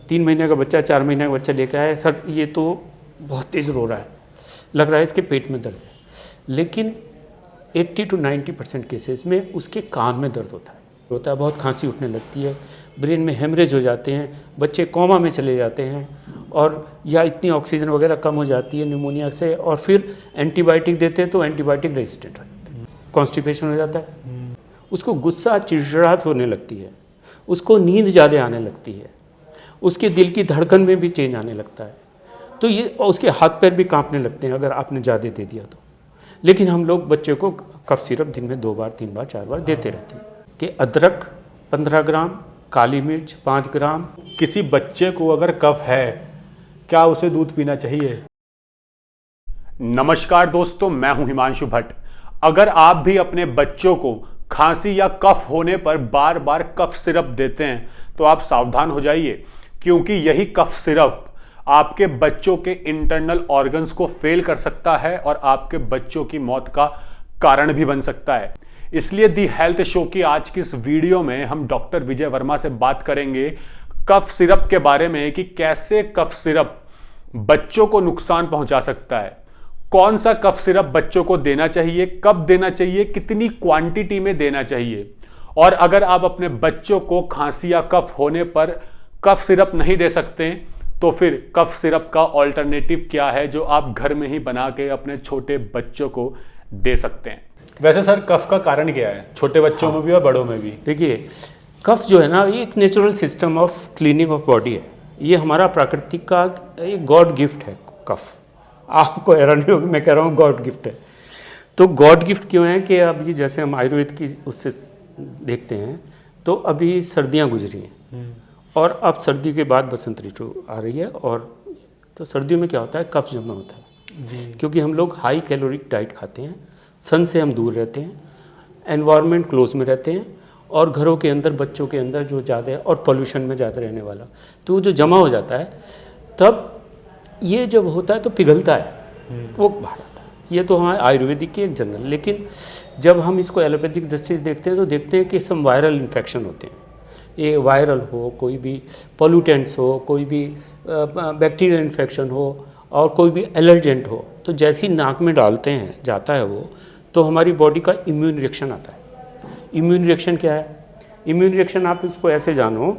3 महीने का बच्चा 4 महीने का बच्चा लेकर आया, सर ये तो बहुत तेज़ रो रहा है, लग रहा है इसके पेट में दर्द है, लेकिन 80 to 90% केसेस में उसके कान में दर्द होता है, बहुत खांसी उठने लगती है, ब्रेन में हेमरेज हो जाते हैं, बच्चे कोमा में चले जाते हैं, और या इतनी ऑक्सीजन वगैरह कम हो जाती है निमोनिया से, और फिर एंटीबायोटिक देते हैं तो एंटीबायोटिक रेजिस्टेंट हो जाते हैं, कॉन्स्टिपेशन हो जाता है, उसको गुस्सा चिड़चिड़ाहट होने लगती है, उसको नींद ज़्यादा आने लगती है, उसके दिल की धड़कन में भी चेंज आने लगता है, तो ये उसके हाथ पैर भी कांपने लगते हैं अगर आपने ज़्यादा दे दिया तो। लेकिन हम लोग बच्चे को कफ सिरप दिन में 2 बार 3 बार 4 बार देते रहते हैं कि अदरक 15 ग्राम, काली मिर्च 5 ग्राम। किसी बच्चे को अगर कफ है, क्या उसे दूध पीना चाहिए? नमस्कार दोस्तों, मैं हूं हिमांशु भट्ट। अगर आप भी अपने बच्चों को खांसी या कफ होने पर बार बार कफ सिरप देते हैं तो आप सावधान हो जाइए, क्योंकि यही कफ सिरप आपके बच्चों के इंटरनल ऑर्गन्स को फेल कर सकता है और आपके बच्चों की मौत का कारण भी बन सकता है। इसलिए दी हेल्थ शो की आज की इस वीडियो में हम डॉक्टर विजय वर्मा से बात करेंगे कफ सिरप के बारे में कि कैसे कफ सिरप बच्चों को नुकसान पहुंचा सकता है, कौन सा कफ सिरप बच्चों को देना चाहिए, कब देना चाहिए, कितनी क्वांटिटी में देना चाहिए, और अगर आप अपने बच्चों को खांसी या कफ होने पर कफ सिरप नहीं दे सकते तो फिर कफ सिरप का ऑल्टरनेटिव क्या है जो आप घर में ही बना के अपने छोटे बच्चों को दे सकते हैं। वैसे सर, कफ का कारण क्या है, छोटे बच्चों में भी और बड़ों में भी? देखिए, कफ जो है ना, ये एक natural system of cleaning of body है, ये हमारा प्राकृतिक का एक गॉड गिफ्ट है। कफ आपको हैरानी होगी, मैं कह रहा हूँ गॉड गिफ्ट है। तो गॉड गिफ्ट क्यों है कि अभी जैसे हम आयुर्वेद की उससे देखते हैं तो अभी सर्दियाँ गुजरी हैं और अब सर्दी के बाद बसंत ऋतु आ रही है, और तो सर्दियों में क्या होता है, कफ जमा होता है जी। क्योंकि हम लोग हाई कैलोरिक डाइट खाते हैं, सन से हम दूर रहते हैं, एनवायरनमेंट क्लोज में रहते हैं, और घरों के अंदर बच्चों के अंदर जो ज़्यादा है और पोल्यूशन में ज़्यादा रहने वाला, तो जो जमा हो जाता है तब ये जब होता है तो पिघलता है, वो बाहर आता है। ये तो हमारे आयुर्वेदिक की एक जनरल, लेकिन जब हम इसको एलोपैथिक दृष्टि से देखते हैं तो देखते हैं कि सम वायरल इन्फेक्शन होते हैं। ये वायरल हो, कोई भी पोल्यूटेंट्स हो, कोई भी बैक्टीरियल इन्फेक्शन हो, और कोई भी एलर्जेंट हो, तो जैसे ही नाक में डालते हैं जाता है वो, तो हमारी बॉडी का इम्यून रिएक्शन आता है। इम्यून रिएक्शन क्या है? इम्यून रिएक्शन आप इसको ऐसे जानो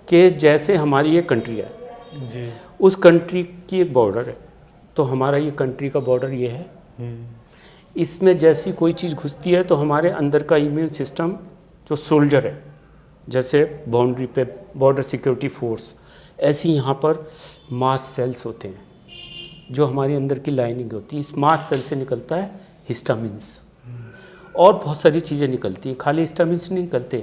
कि जैसे हमारी ये कंट्री है जी, उस कंट्री की एक बॉर्डर है, तो हमारा ये कंट्री का बॉर्डर ये है, इसमें जैसी कोई चीज़ घुसती है तो हमारे अंदर का इम्यून सिस्टम जो सोल्जर है, जैसे बाउंड्री पे बॉर्डर सिक्योरिटी फोर्स, ऐसी यहाँ पर मास्ट सेल्स होते हैं जो हमारे अंदर की लाइनिंग होती है। इस मास्ट सेल से निकलता है हिस्टामिन्स, और बहुत सारी चीज़ें निकलती हैं, खाली हिस्टामिन्स नहीं निकलते,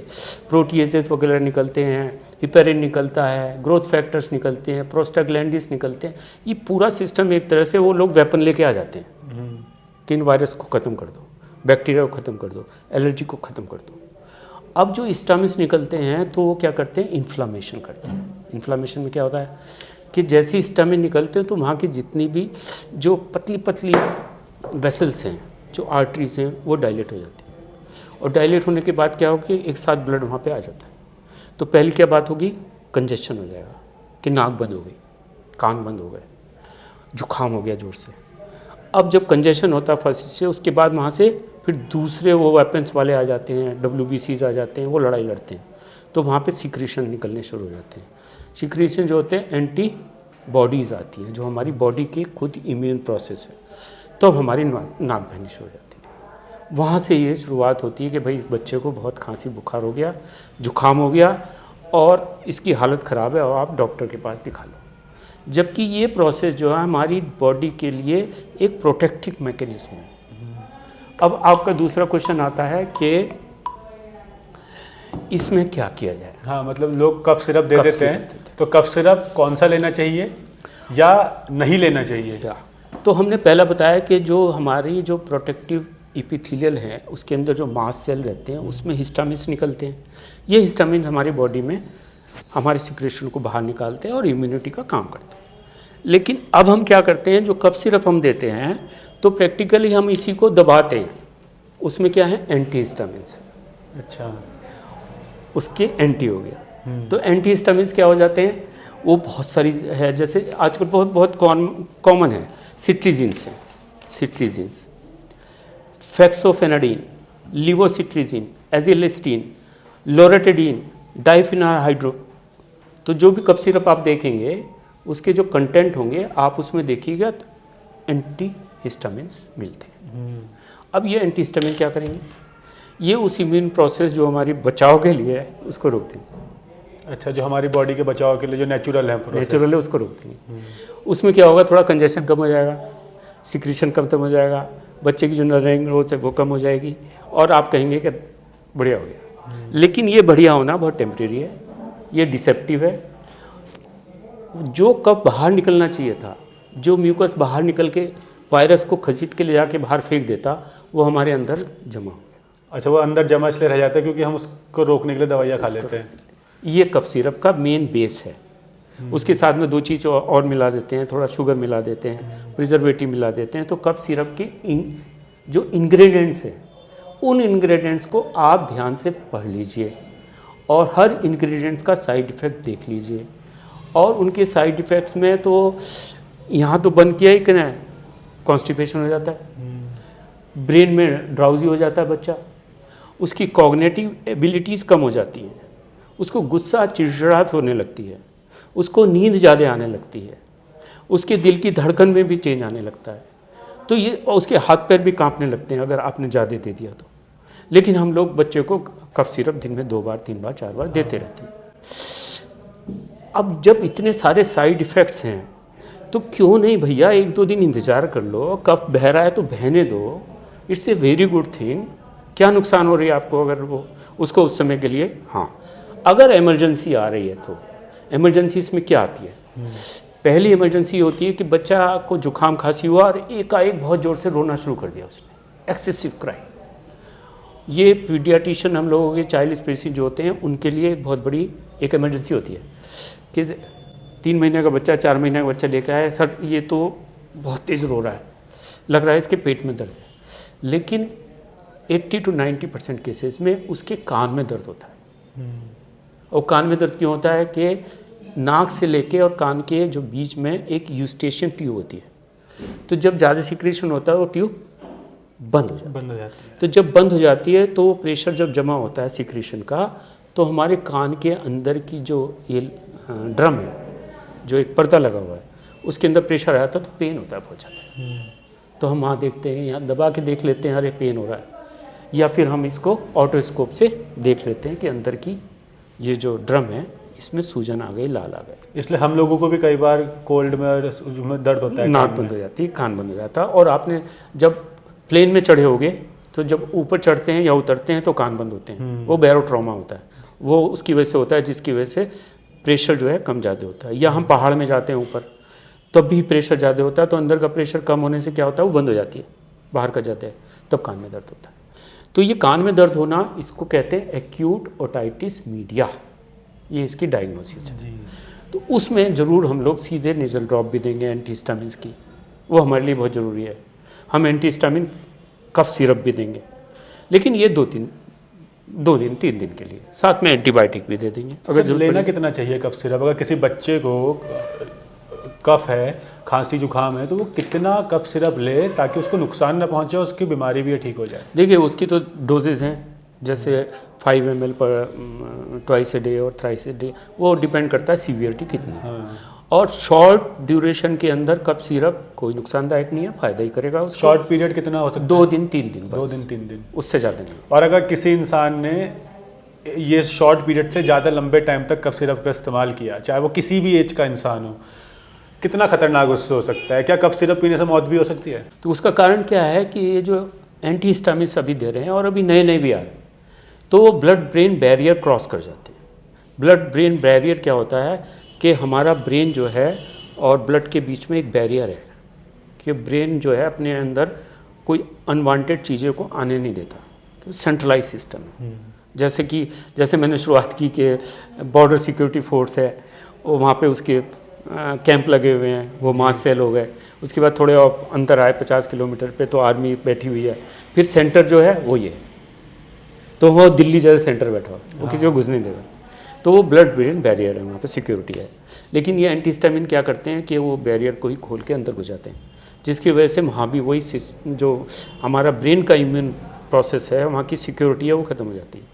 प्रोटीएसेस वगैरह निकलते हैं, हिपेरिन निकलता है, ग्रोथ फैक्टर्स निकलते हैं, प्रोस्टाग्लैंडिन्स निकलते हैं। ये पूरा सिस्टम एक तरह से वो लोग वेपन लेके आ जाते हैं कि इन वायरस को ख़त्म कर दो, बैक्टीरिया को ख़त्म कर दो, एलर्जी को ख़त्म कर दो। अब जो हिस्टामिन्स निकलते हैं तो वो क्या करते हैं, इन्फ्लामेशन करते हैं। इन्फ्लामेशन में क्या होता है कि जैसे हिस्टामिन निकलते हैं तो वहाँ की जितनी भी जो पतली पतली वेसल्स हैं, जो आर्टरीज हैं, वो डायलेट हो जाती है, और डायलेट होने के बाद क्या होगा कि एक साथ ब्लड वहाँ पे आ जाता है। तो पहली क्या बात होगी, कंजेशन हो जाएगा कि नाक बंद हो गई, कान बंद हो गए, जुकाम हो गया जोर से। अब जब कंजेशन होता है फर्स्ट से, उसके बाद वहाँ से फिर दूसरे वो वेपन्स वाले आ जाते हैं, WBCs आ जाते हैं, वो लड़ाई लड़ते हैं, तो वहाँ पे सिक्रीशन निकलने शुरू हो जाते हैं। सिक्रीशन जो होते हैं एंटी बॉडीज़ आती हैं, जो हमारी बॉडी की खुद इम्यून प्रोसेस है, तो हमारी नाक बहनी शुरू हो जाती है। वहाँ से ये शुरुआत होती है कि भाई इस बच्चे को बहुत खांसी बुखार हो गया, जुकाम हो गया, और इसकी हालत ख़राब है, और आप डॉक्टर के पास दिखा लो। जबकि ये प्रोसेस जो है हमारी बॉडी के लिए एक प्रोटेक्टिव मैकेनिज्म है। अब आपका दूसरा क्वेश्चन आता है कि इसमें क्या किया जाए। हाँ, मतलब लोग कफ सिरप दे देते हैं, तो कफ सिरप कौन सा लेना चाहिए या नहीं लेना चाहिए? तो हमने पहला बताया कि जो हमारी जो प्रोटेक्टिव एपिथेलियल है, उसके अंदर जो मास्ट सेल रहते हैं उसमें हिस्टामिन्स निकलते हैं। ये हिस्टामिन हमारी बॉडी में हमारे सिक्रेशन को बाहर निकालते हैं और इम्यूनिटी का काम करते हैं। लेकिन अब हम क्या करते हैं, जो कफ सिरप हम देते हैं तो प्रैक्टिकली हम इसी को दबाते हैं, उसमें क्या है, एंटी हिस्टामिन्स। अच्छा, उसके एंटी हो गया। तो एंटी हिस्टामिन्स क्या हो जाते हैं, वो बहुत सारी है, जैसे आजकल बहुत बहुत कॉमन है, सिट्रीजिन्स हैं, सिट्रीजिन्स, फेक्सोफेनाडिन, लिवोसिट्रीजिन, एजिलिस्टीन, लोरेटेडीन, डाइफिनार हाइड्रो। तो जो भी कफ सिरप आप देखेंगे उसके जो कंटेंट होंगे आप उसमें देखिएगा तो एंटी हिस्टामिन्स मिलते हैं। अब ये एंटी हिस्टामिन क्या करेंगे, ये उस इम्यून प्रोसेस जो हमारी बचाव के लिए है उसको रोक देंगे। अच्छा, जो हमारी बॉडी के बचाव के लिए जो नेचुरल है, नेचुरल है उसको रोक देंगे। उसमें क्या होगा, थोड़ा कंजेशन कम हो जाएगा, सिक्रीशन कम हो जाएगा, बच्चे की जो नर्व ग्रोथ है वो कम हो जाएगी और आप कहेंगे कि बढ़िया हो गया। लेकिन ये बढ़िया होना बहुत टेम्परेरी है, ये डिसेप्टिव है। जो कफ बाहर निकलना चाहिए था, जो म्यूकस बाहर निकल के वायरस को खसीट के ले जाके बाहर फेंक देता, वो हमारे अंदर जमा हो गया। अच्छा, वो अंदर जमा इसलिए रह जाता है क्योंकि हम उसको रोकने के लिए दवाइयाँ खा लेते हैं। ये कफ सिरप का मेन बेस है। उसके साथ में दो चीज़ और मिला देते हैं, थोड़ा शुगर मिला देते हैं, प्रिजर्वेटिव मिला देते हैं। तो कफ सिरप के जो इंग्रेडिएंट्स हैं उन इंग्रेडिएंट्स को आप ध्यान से पढ़ लीजिए और हर इंग्रेडिएंट्स का साइड इफ़ेक्ट देख लीजिए। और उनके साइड इफ़ेक्ट्स में तो यहाँ तो बंद किया ही कि ना, कॉन्स्टिपेशन हो जाता है, ब्रेन में ड्राउजी हो जाता है बच्चा, उसकी कॉग्निटिव एबिलिटीज़ कम हो जाती हैं, उसको गुस्सा चिड़चिड़ाहट होने लगती है, उसको नींद ज़्यादा आने लगती है, उसके दिल की धड़कन में भी चेंज आने लगता है। तो ये उसके हाथ पैर भी कांपने लगते हैं अगर आपने ज़्यादा दे दिया तो। लेकिन हम लोग बच्चे को कफ सिरप दिन में 2 बार 3 बार 4 बार देते रहते हैं। अब जब इतने सारे साइड इफ़ेक्ट्स हैं तो क्यों नहीं भैया 1-2 दिन इंतज़ार कर लो, कफ बह रहा है तो बहने दो, it's a very good thing. क्या नुकसान हो रही है आपको अगर वो उसको उस समय के लिए। हाँ, अगर इमरजेंसी आ रही है तो इमरजेंसी इसमें क्या आती है, पहली इमरजेंसी होती है कि बच्चा को जुकाम खांसी हुआ और एकाएक बहुत ज़ोर से रोना शुरू कर दिया उसने, एक्सेसिव क्राई। ये पीडियाट्रिशियन हम लोगों के चाइल्ड स्पेसिस्ट जो होते हैं उनके लिए बहुत बड़ी एक इमरजेंसी होती है कि 3 महीने का बच्चा 4 महीने का बच्चा लेकर आया, सर ये तो बहुत तेज़ रो रहा है, लग रहा है इसके पेट में दर्द है। लेकिन 80 to 90% केसेस में उसके कान में दर्द होता है। और कान में दर्द क्यों होता है कि नाक से लेके और कान के जो बीच में एक यूस्टेशियन ट्यूब होती है, तो जब ज़्यादा सिक्रेशन होता है वो ट्यूब बंद हो जाती है। तो जब बंद हो जाती है तो प्रेशर जब जमा होता है सिक्रेशन का, तो हमारे कान के अंदर की जो ये ड्रम है, जो एक पर्दा लगा हुआ है, उसके अंदर प्रेशर आता है तो पेन होता है बहुत ज़्यादा। तो हम वहाँ देखते हैं, यहाँ दबा के देख लेते हैं अरे पेन हो रहा है, या फिर हम इसको ऑटोस्कोप से देख लेते हैं कि अंदर की ये जो ड्रम है इसमें सूजन आ गई, लाल आ गई। इसलिए हम लोगों को भी कई बार कोल्ड में और उसमें दर्द होता है, नाक बंद हो जाती है, कान बंद हो जाता है। और आपने जब प्लेन में चढ़े होगे तो जब ऊपर चढ़ते हैं या उतरते हैं तो कान बंद होते हैं, वो बैरोट्रॉमा होता है, वो उसकी वजह से होता है जिसकी वजह से प्रेशर जो है कम ज़्यादा होता है। या हम पहाड़ में जाते हैं ऊपर तब भी प्रेशर ज़्यादा होता है, तो अंदर का प्रेशर कम होने से क्या होता है वो बंद हो जाती है, बाहर का जाता है, तब कान में दर्द होता है। तो ये कान में दर्द होना इसको कहते हैं एक्यूट ओटाइटिस मीडिया, ये इसकी डायग्नोसिस है। तो उसमें ज़रूर हम लोग सीधे नेज़ल ड्रॉप भी देंगे एंटीहिस्टामिन्स की, वो हमारे लिए बहुत ज़रूरी है। हम एंटीहिस्टामिन कफ सिरप भी देंगे, लेकिन ये 2 दिन 3 दिन के लिए, साथ में एंटीबायोटिक भी दे देंगे। अगर लेना कितना चाहिए कफ सिरप? अगर किसी बच्चे को कफ है, खांसी जुकाम है, तो वो कितना कफ सिरप ले ताकि उसको नुकसान ना पहुंचे, उसकी बीमारी भी ठीक हो जाए? देखिए उसकी तो डोजेज हैं, जैसे 5 ml पर ट्वाइस ए डे और थ्राइस ए डे, वो डिपेंड करता है सीवियरिटी कितनी है। और शॉर्ट ड्यूरेशन के अंदर कफ सिरप कोई नुकसानदायक नहीं है, फायदा ही करेगा उसको। शॉर्ट पीरियड कितना हो सकता है? 2 दिन 3 दिन बस, 2 दिन 3 दिन, उससे ज़्यादा नहीं। और अगर किसी इंसान ने ये शॉर्ट पीरियड से ज़्यादा लंबे टाइम तक कफ सिरप का इस्तेमाल किया, चाहे वो किसी भी एज का इंसान हो, कितना खतरनाक उससे हो सकता है? क्या कफ सिरप पीने से मौत भी हो सकती है? तो उसका कारण क्या है कि ये जो एंटीहिस्टामिन्स अभी दे रहे हैं और अभी नए नए भी आ रहे हैं, तो वो ब्लड ब्रेन बैरियर क्रॉस कर जाते हैं। ब्लड ब्रेन बैरियर क्या होता है कि हमारा ब्रेन जो है और ब्लड के बीच में एक बैरियर है कि ब्रेन जो है अपने अंदर कोई अनवांटेड चीज़ों को आने नहीं देता, सेंट्रलाइज सिस्टम है। जैसे मैंने शुरुआत की कि बॉर्डर सिक्योरिटी फोर्स है, वो वहाँ पे उसके कैंप लगे हुए हैं, वो मास सेल हो गए। उसके बाद थोड़े और अंदर आए 50 किलोमीटर पे तो आर्मी बैठी हुई है। फिर सेंटर जो है वो ये, तो वो दिल्ली जैसे सेंटर बैठा हुआ, वो किसी को घुस नहीं देगा। तो वो ब्लड ब्रेन बैरियर है, वहाँ पे सिक्योरिटी है। लेकिन ये एंटीहिस्टामिन क्या करते हैं कि वो बैरियर को ही खोल के अंदर घुस जाते हैं, जिसकी वजह से वहाँ भी वही जो हमारा ब्रेन का इम्यून प्रोसेस है, वहाँ की सिक्योरिटी है, वो ख़त्म हो जाती है।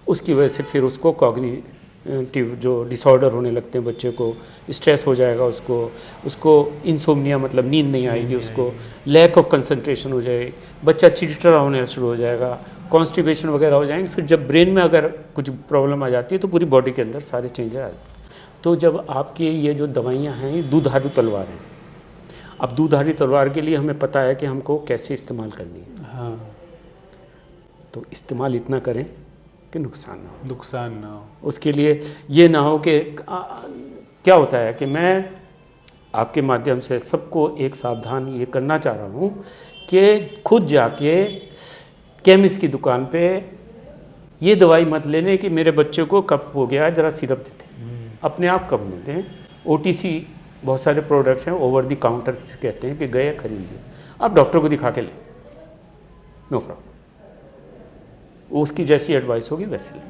उसकी वजह से फिर उसको कॉग्निटिव जो डिसऑर्डर होने लगते हैं, बच्चे को स्ट्रेस हो जाएगा, उसको इंसोम्निया मतलब नींद नहीं आएगी, उसको लैक ऑफ कंसंट्रेशन हो जाएगी, बच्चा चिड़चिड़ा होने शुरू हो जाएगा, कॉन्स्टिपेशन वगैरह हो जाएंगे। फिर जब ब्रेन में अगर कुछ प्रॉब्लम आ जाती है तो पूरी बॉडी के अंदर सारे चेंजेस आ जाते हैं। तो जब आपकी ये जो दवाइयाँ हैं ये दुधारू तलवार हैं। अब दुधारी तलवार के लिए हमें पता है कि हमको कैसे इस्तेमाल करनी है। हाँ, तो इस्तेमाल इतना करें कि नुकसान ना हो। उसके लिए ये ना हो कि क्या होता है कि मैं आपके माध्यम से सबको एक सावधान ये करना चाह रहा हूँ कि खुद जाके केमिस्ट की दुकान पे ये दवाई मत लेने कि मेरे बच्चे को कफ हो गया ज़रा सिरप देते हैं, अपने आप कफ नहीं दें। OTC बहुत सारे प्रोडक्ट्स हैं, ओवर द काउंटर कहते हैं कि गए खरीद लिए, आप डॉक्टर को दिखा के लें, नो प्रॉब्लम, उसकी जैसी एडवाइस होगी वैसे लें।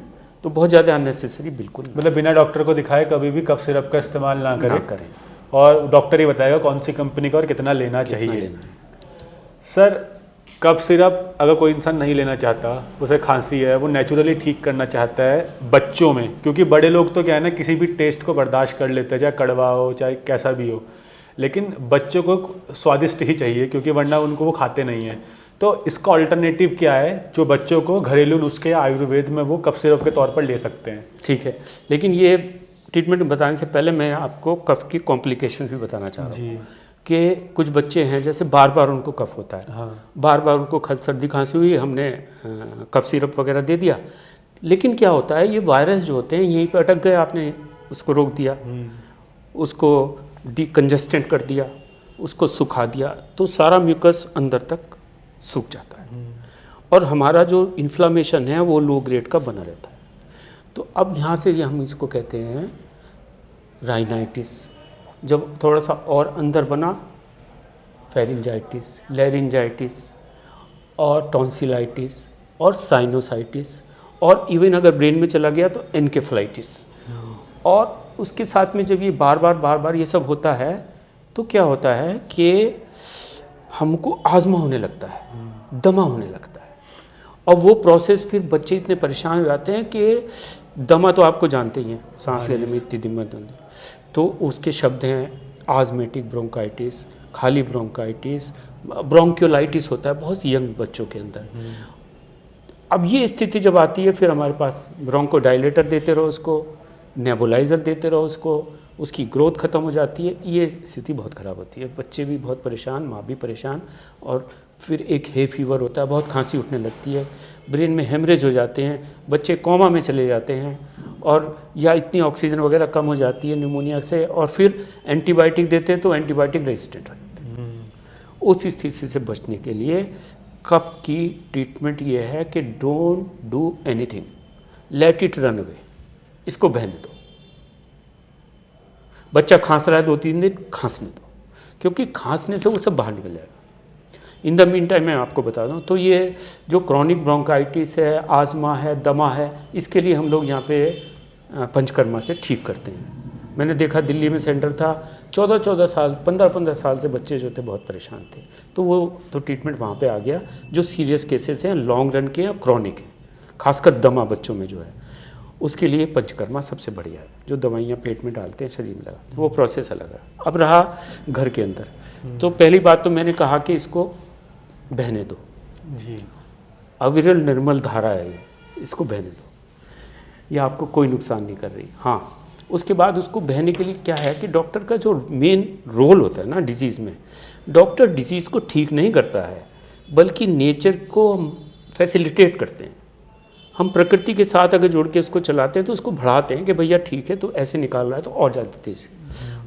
तो बहुत ज़्यादा अननेसेसरी बिल्कुल नहीं। मतलब बिना डॉक्टर को दिखाए कभी भी कफ सिरप का इस्तेमाल ना करें, और डॉक्टर ही बताएगा कौन सी कंपनी का और कितना लेना चाहिए। सर, कफ सिरप अगर कोई इंसान नहीं लेना चाहता, उसे खांसी है, वो नेचुरली ठीक करना चाहता है बच्चों में, क्योंकि बड़े लोग तो क्या है ना, किसी भी टेस्ट को बर्दाश्त कर लेते हैं, चाहे कड़वा हो चाहे कैसा भी हो, लेकिन बच्चों को स्वादिष्ट ही चाहिए, क्योंकि वरना उनको वो खाते नहीं हैं। तो इसका ऑल्टरनेटिव क्या है जो बच्चों को घरेलू नुस्खे आयुर्वेद में वो कफ सिरप के तौर पर ले सकते हैं? ठीक है, लेकिन ये ट्रीटमेंट बताने से पहले मैं आपको कफ की कॉम्प्लिकेशन भी बताना चाह रहा हूँ कि कुछ बच्चे हैं जैसे बार बार उनको कफ होता है। हाँ। बार बार उनको सर्दी खांसी हुई, हमने कफ सिरप वगैरह दे दिया, लेकिन क्या होता है ये वायरस जो होते हैं यहीं पे अटक गए, आपने उसको रोक दिया, उसको डिकंजेस्टेंट कर दिया, उसको सुखा दिया, तो सारा म्यूकस अंदर तक सूख जाता है और हमारा जो इन्फ्लामेशन है वो लो ग्रेड का बना रहता है। तो अब यहाँ से हम इसको कहते हैं राइनाइटिस। जब थोड़ा सा और अंदर बना, फेरिंजाइटिस, लैरिंजाइटिस और टॉन्सिलाइटिस और साइनोसाइटिस, और इवन अगर ब्रेन में चला गया तो एनकेफलाइटिस। और उसके साथ में जब ये बार बार ये सब होता है तो क्या होता है कि हमको आज़मा होने लगता है, दमा होने लगता है, और वो प्रोसेस फिर बच्चे इतने परेशान हो जाते हैं कि दमा तो आपको जानते ही हैं, सांस लेने में इतनी दिक्कत होती है। तो उसके शब्द हैं आज़मेटिक ब्रोंकाइटिस, खाली ब्रोंकाइटिस, ब्रोंक्योलाइटिस होता है बहुत यंग बच्चों के अंदर। अब ये स्थिति जब आती है फिर हमारे पास ब्रोंकोडाइलेटर देते रहो उसको, नेबुलाइज़र देते रहो उसको, उसकी ग्रोथ ख़त्म हो जाती है, ये स्थिति बहुत ख़राब होती है, बच्चे भी बहुत परेशान, माँ भी परेशान, और फिर एक हे फीवर होता है, बहुत खांसी उठने लगती है, ब्रेन में हेमरेज हो जाते हैं, बच्चे कोमा में चले जाते हैं, और या इतनी ऑक्सीजन वगैरह कम हो जाती है निमोनिया से, और फिर एंटीबायोटिक देते हैं तो एंटीबायोटिक रेजिस्टेंट हो जाते हैं। उस स्थिति से बचने के लिए कफ की ट्रीटमेंट ये है कि don't do anything, let it run away, इसको बहने दो। बच्चा खांस रहा है 2-3 दिन, खांसने दो, क्योंकि खांसने से वो सब बाहर निकल जाएगा। इन द मीन टाइम मैं आपको बता दूं तो ये जो क्रॉनिक ब्रोंकाइटिस है, आज़मा है, दमा है, इसके लिए हम लोग यहाँ पे पंचकर्मा से ठीक करते हैं। मैंने देखा दिल्ली में सेंटर था, 14-14 साल, 15-15 साल से बच्चे जो थे बहुत परेशान थे, तो वो तो ट्रीटमेंट वहाँ पे आ गया। जो सीरियस केसेस हैं, लॉन्ग रन के और क्रॉनिक हैं, खासकर दमा बच्चों में जो है, उसके लिए पंचकर्मा सबसे बढ़िया है। जो दवाइयाँ पेट में डालते हैं, शरीर में लगाते हैं, वो प्रोसेस अलग है। अब रहा घर के अंदर, तो पहली बात तो मैंने कहा कि इसको बहने दो जी। अविरल निर्मल धारा है ये, इसको बहने दो, ये आपको कोई नुकसान नहीं कर रही। हाँ, उसके बाद उसको बहने के लिए क्या है कि डॉक्टर का जो मेन रोल होता है ना डिजीज़ में, डॉक्टर डिजीज़ को ठीक नहीं करता है बल्कि नेचर को फैसिलिटेट करते हैं। हम प्रकृति के साथ अगर जोड़ के उसको चलाते हैं तो उसको बढ़ाते हैं कि भैया ठीक है तो ऐसे निकाल रहा है तो और ज़्यादा तेज़ी।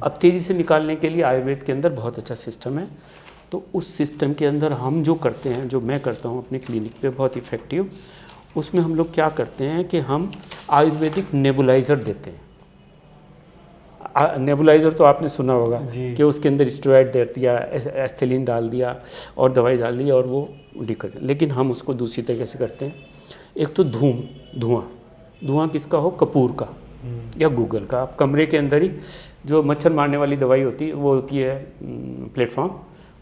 अब तेज़ी से निकालने के लिए आयुर्वेद के अंदर बहुत अच्छा सिस्टम है। तो उस सिस्टम के अंदर हम जो करते हैं, जो मैं करता हूँ अपने क्लिनिक पे बहुत इफ़ेक्टिव, उसमें हम लोग क्या करते हैं कि हम आयुर्वेदिक नेबुलाइज़र देते हैं। नेबुलाइज़र तो आपने सुना होगा कि उसके अंदर स्टेरॉइड दे दिया, एस्थेलिन डाल दिया और दवाई डाल दी और वो दिक्कत। लेकिन हम उसको दूसरी तरीके से करते हैं। एक तो धुआं किसका हो, कपूर का, या गूगल का। आप कमरे के अंदर ही जो मच्छर मारने वाली दवाई होती है वो होती है प्लेटफॉर्म,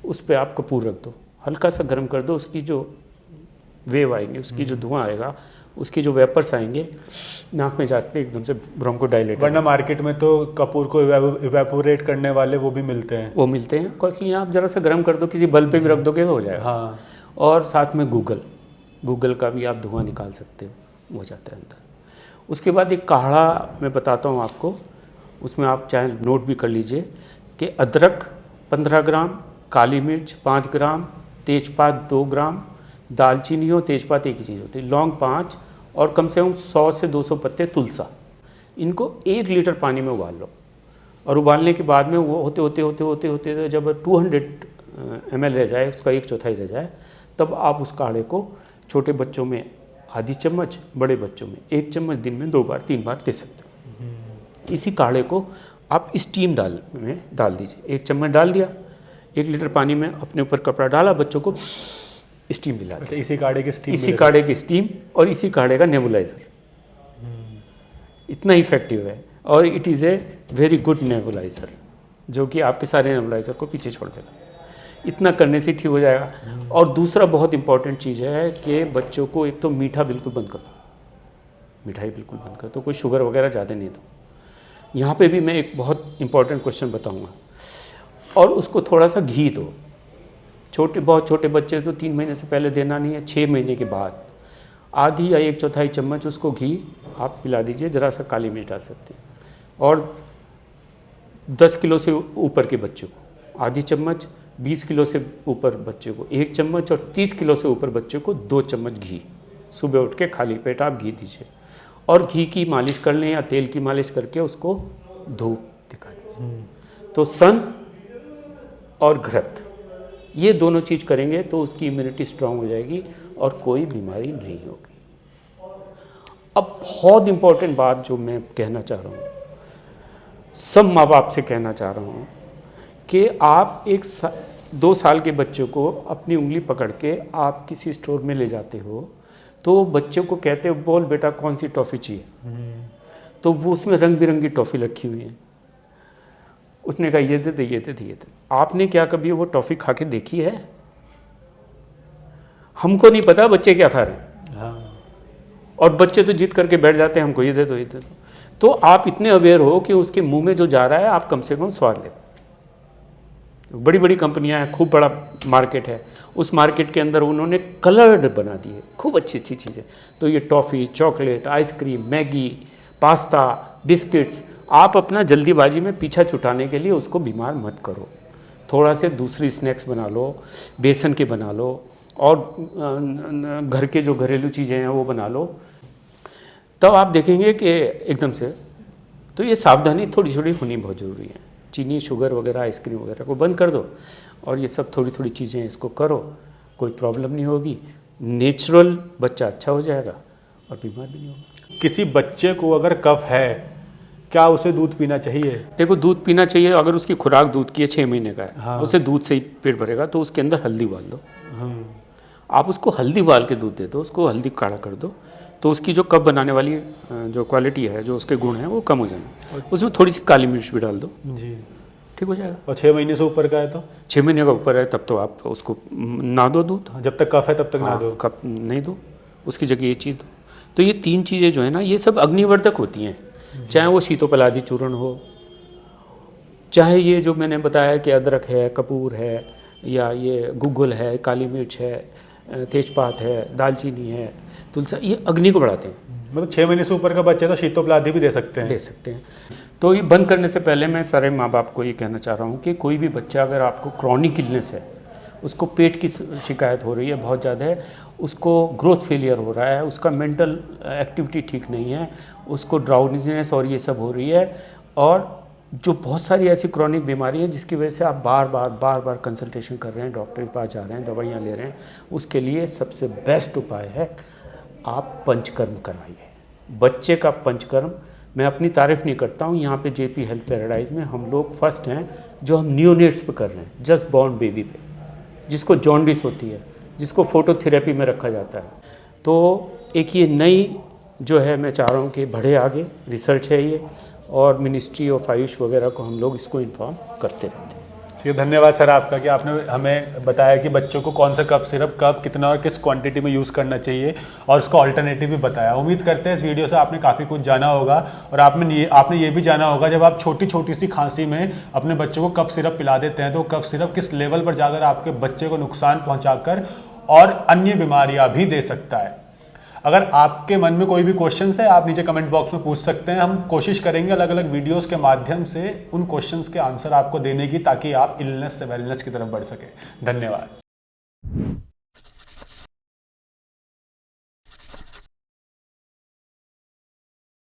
उस पर आप कपूर रख दो, हल्का सा गर्म कर दो, उसकी जो वेव आएंगे, उसकी जो धुआं आएगा, उसकी जो वेपर्स आएंगे नाक में जाते एकदम से ब्रोंकोडायलेट। वरना मार्केट में तो कपूर को इवेपोरेट करने वाले वो भी मिलते हैं। वो मिलते हैं कॉस्टली, आप ज़रा सा गर्म कर दो, किसी बल्ब पे भी रख दोगे तो हो जाएगा। हाँ। और साथ में गूगल का भी आप धुआं निकाल सकते हो, हो जाता है अंदर। उसके बाद एक काढ़ा मैं बताता हूँ आपको, उसमें आप चाहे नोट भी कर लीजिए कि अदरक 15 ग्राम, काली मिर्च 5 ग्राम, तेजपात 2 ग्राम, दालचीनी हो, तेजपात एक ही चीज़ होती है, लौंग 5 और कम से कम 100 से 200 पत्ते तुलसा। इनको 1 लीटर पानी में उबाल लो और उबालने के बाद में वो होते जब 200 ml रह जाए, उसका 1/4 रह जाए, तब आप उस काढ़े को छोटे बच्चों में आधी चम्मच, बड़े बच्चों में 1 चम्मच दिन में 2 बार 3 बार दे सकते हो। इसी काढ़े को आप स्टीम में डाल दीजिए, 1 चम्मच डाल दिया 1 लीटर पानी में, अपने ऊपर कपड़ा डाला, बच्चों को स्टीम दिला। अच्छा, इसी काढ़े की स्टीम? इसी काढ़े की स्टीम और इसी काढ़े का नेबुलाइजर। इतना इफेक्टिव है और it is a very good nebuliser, जो कि आपके सारे नेबुलाइजर को पीछे छोड़ देगा। इतना करने से ठीक हो जाएगा। और दूसरा बहुत इंपॉर्टेंट चीज़ है कि बच्चों को एक तो मीठा बिल्कुल बंद कर दो, मिठाई बिल्कुल बंद कर दो, कोई शुगर वगैरह ज़्यादा नहीं दो। यहाँ पे भी मैं एक बहुत इंपॉर्टेंट क्वेश्चन बताऊँगा। और उसको थोड़ा सा घी दो, बहुत छोटे बच्चे तो 3 महीने से पहले देना नहीं है, 6 महीने के बाद आधी या 1/4 चम्मच उसको घी आप पिला दीजिए, ज़रा सा काली मिर्च डाल सकते हैं। और 10 किलो से ऊपर के बच्चे को आधी चम्मच, 20 किलो से ऊपर बच्चे को 1 चम्मच और 30 किलो से ऊपर बच्चे को 2 चम्मच घी सुबह उठ के खाली पेट आप घी दीजिए। और घी की मालिश कर लें या तेल की मालिश करके उसको धूप दिखा दीजिए। तो सन और घृत, ये दोनों चीज़ करेंगे तो उसकी इम्यूनिटी स्ट्रांग हो जाएगी और कोई बीमारी नहीं होगी। अब बहुत इम्पोर्टेंट बात जो मैं कहना चाह रहा हूँ, सब माँ बाप से कहना चाह रहा हूँ कि आप 2 साल के बच्चे को अपनी उंगली पकड़ के आप किसी स्टोर में ले जाते हो तो बच्चे को कहते हो बोल बेटा कौन सी टॉफ़ी चाहिए, तो वो उसमें रंग बिरंगी टॉफ़ी रखी हुई है। उसने कहा ये दे दे, ये दे दे, ये दे। आपने क्या कभी वो टॉफ़ी खा के देखी है? हमको नहीं पता बच्चे क्या खा रहे हैं। हाँ। और बच्चे तो जिद करके बैठ जाते हैं हमको ये दे दो, ये दे दो। तो आप इतने अवेयर हो कि उसके मुंह में जो जा रहा है आप कम से कम स्वाद ले। बड़ी बड़ी कंपनियां हैं, खूब बड़ा मार्केट है, उस मार्केट के अंदर उन्होंने कलर्ड बना दिए खूब अच्छी अच्छी चीज़ें। तो ये toffee, chocolate, ice cream, Maggi, pasta, biscuits, आप अपना जल्दीबाजी में पीछा छुटाने के लिए उसको बीमार मत करो। थोड़ा से दूसरी स्नैक्स बना लो, बेसन के बना लो और घर के जो घरेलू चीज़ें हैं वो बना लो, तब आप देखेंगे कि एकदम से। तो ये सावधानी थोड़ी थोड़ी होनी बहुत ज़रूरी है। चीनी, शुगर वगैरह, आइसक्रीम वगैरह को बंद कर दो और ये सब थोड़ी थोड़ी चीज़ें इसको करो, कोई प्रॉब्लम नहीं होगी। नेचुरल बच्चा अच्छा हो जाएगा और बीमार भी नहीं होगा। किसी बच्चे को अगर कफ है, क्या उसे दूध पीना चाहिए? देखो, दूध पीना चाहिए अगर उसकी खुराक दूध की है, 6 महीने का है। हाँ। उसे दूध से ही पेट भरेगा तो उसके अंदर हल्दी उबाल दो। आप उसको हल्दी उबाल के दूध दे दो, उसको हल्दी काढ़ा कर दो, तो उसकी जो कफ बनाने वाली जो क्वालिटी है, जो उसके गुण हैं वो कम हो जाएंगे। उसमें थोड़ी सी काली मिर्च भी डाल दो जी, ठीक हो जाएगा। और 6 महीने से ऊपर का है तो? 6 महीने का ऊपर है तब तो आप उसको ना दो दूध। जब तक कफ है तब तक ना दो। कफ नहीं दो, उसकी जगह ये चीज़ दो। तो ये 3 चीज़ें जो है ना, ये सब अग्निवर्धक होती हैं। चाहे वो शीतोपलादी चूर्ण हो, चाहे ये जो मैंने बताया कि अदरक है, कपूर है, या ये गूगल है, काली मिर्च है, तेजपात है, दालचीनी है, तुलसा, ये अग्नि को बढ़ाते हैं। मतलब 6 महीने से ऊपर का बच्चा तो शीतोपलादी भी दे सकते हैं? दे सकते हैं। तो ये बंद करने से पहले मैं सारे माँ बाप को ये कहना चाह रहा हूँ कि कोई भी बच्चा अगर आपको क्रॉनिक इलनेस है, उसको पेट की शिकायत हो रही है बहुत ज़्यादा है, उसको ग्रोथ फेलियर हो रहा है, उसका मेंटल एक्टिविटी ठीक नहीं है, उसको ड्राउजीनेस और ये सब हो रही है, और जो बहुत सारी ऐसी क्रॉनिक बीमारी है जिसकी वजह से आप बार बार कंसल्टेशन कर रहे हैं, डॉक्टर के पास जा रहे हैं, दवाइयाँ ले रहे हैं, उसके लिए सबसे बेस्ट उपाय है आप पंचकर्म करवाइए। बच्चे का पंचकर्म, मैं अपनी तारीफ़ नहीं करता हूँ, यहाँ पे जेपी हेल्थ पैराडाइज में हम लोग फर्स्ट हैं जो हम नियोनेट्स पे कर रहे हैं, जस्ट बॉर्न बेबी पे, जिसको जॉन्डिस होती है, जिसको फोटोथेरेपी में रखा जाता है। तो एक ये नई जो है मैं चाह रहा हूँ कि बढ़े आगे, रिसर्च है ये, और मिनिस्ट्री ऑफ आयुष वगैरह को हम लोग इसको इन्फॉर्म करते रहते हैं। ठीक है, धन्यवाद सर आपका कि आपने हमें बताया कि बच्चों को कौन सा कफ सिरप कब कितना और किस क्वांटिटी में यूज़ करना चाहिए, और उसका ऑल्टरनेटिव भी बताया। उम्मीद करते हैं इस वीडियो से आपने काफ़ी कुछ जाना होगा, और आपने ये भी जाना होगा जब आप छोटी छोटी सी खांसी में अपने बच्चों को कफ सिरप पिला देते हैं तो कफ सिरप किस लेवल पर जाकर आपके बच्चे को नुकसान पहुँचाकर और अन्य बीमारियाँ भी दे सकता है। अगर आपके मन में कोई भी क्वेश्चन है आप नीचे कमेंट बॉक्स में पूछ सकते हैं। हम कोशिश करेंगे अलग अलग वीडियोस के माध्यम से उन क्वेश्चंस के आंसर आपको देने की, ताकि आप इलनेस से वेलनेस की तरफ बढ़ सके। धन्यवाद।